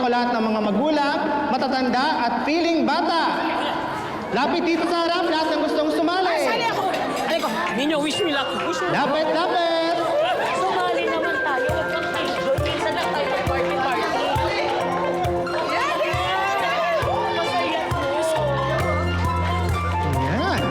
lahat ng mga magulang, matatanda at feeling bata. Lapit dito sa harap, lahat ng gustong sumali. Sali ako! Alay ko, ninyo, wish me luck. Wish me luck. Lapit, lapit! Sumali naman tayo. Huwag kang tayo doon. Minsan lang tayo mag-party-party. Masaya po. Yan.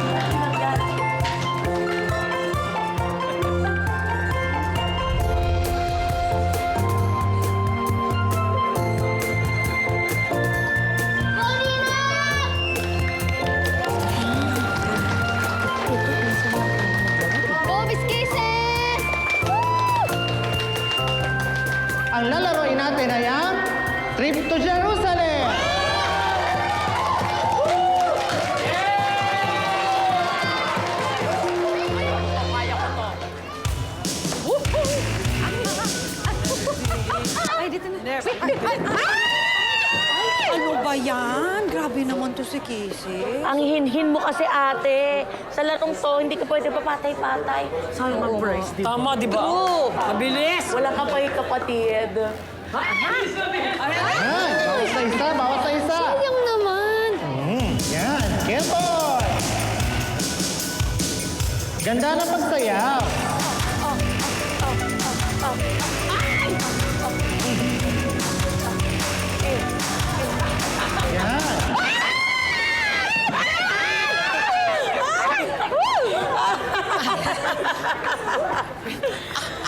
Go, Miss Kisses! Ang lalaroin natin ay ang Trip to Jerusalem. Ay, dito na. Ano ba yan? Grabe naman to si Casey. Ang hinhin mo kasi, ate. Sa larong to, hindi ka pwede papatay-patay. Sayang ang prize, di ba? Tama, di ba? Oo. Mabilis! Wala ka pa kapatid. Yan, bawas sa isa, bawas sa isa. Sayang naman. Yan, Kempon. Ganda na pagsayaw. Yan.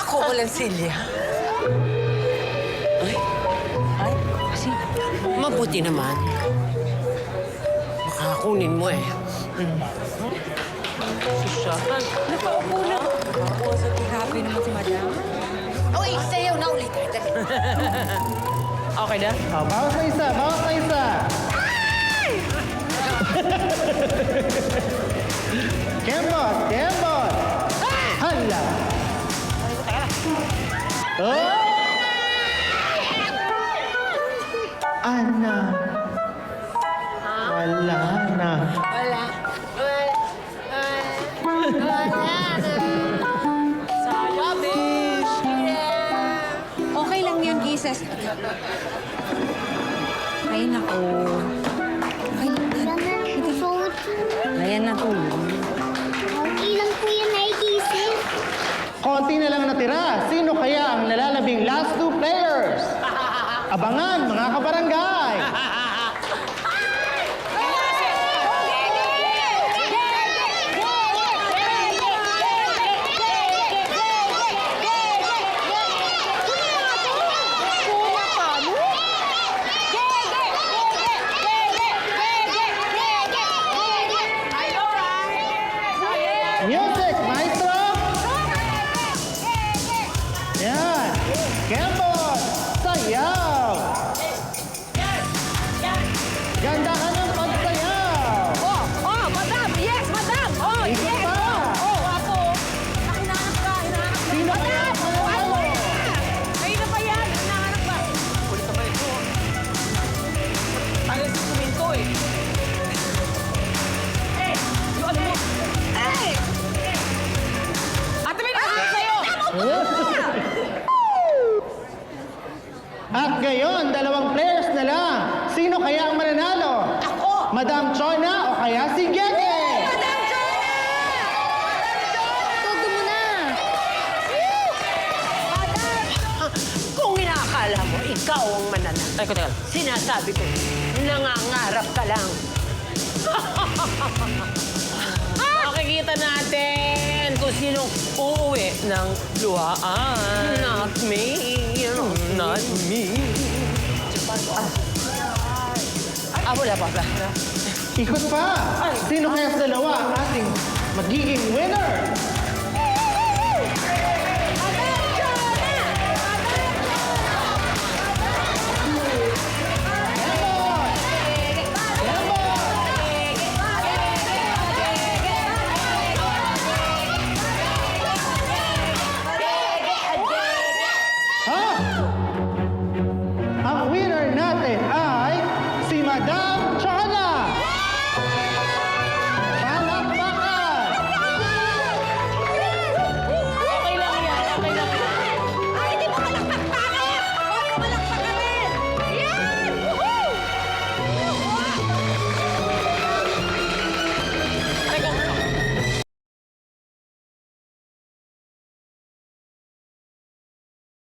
Ako walang silya. Ay, kasi mabuti naman. Makakunin mo eh. Nakaupo na. Grabe naman si Madam. Uy, sayaw na ulit. Okay na? Oh, bawas sa isa, bawas sa isa. Kempon, Kempon. Hala. Oh! Ana. Wala na. Okay lang yan, Kisses. Ay, naku. Ay, ayan na po. Okay lang po yan, Nay Kisses. Konti na lang natira. Sino kaya ang nalalabing last two players? Abangan, mga kabarangay! Music, maestro! Yan! Kempon! Sayaw! Gandahan ng pagsayaw! Oh, Madam! Yes, Madam! Oh, Ikot yes! pa! Ako! Hinahanap ka, hinahanap ka. Sino kaya ang mananalo? Ayun na ba yan? Hinahanap ka. Ulit ka pa ito. Tayo sa kuminto eh. Yung ano mo? Ate, may nakahanap sa'yo! At ngayon, dalawang players na lang. Sino kaya ang mananalo? Ako! Madam Chona o kaya si Gege? Todo mo na. Kung inaakala mo, ikaw ang mananalo. Ay, ko, teka. Sinasabi ko, nangangarap ka lang. Makikita natin kung sinong uuwi ng luhaan. Not me. Not me. Wala pa. Ikot pa! Sino kaya sa dalawa ang ating magiging winner?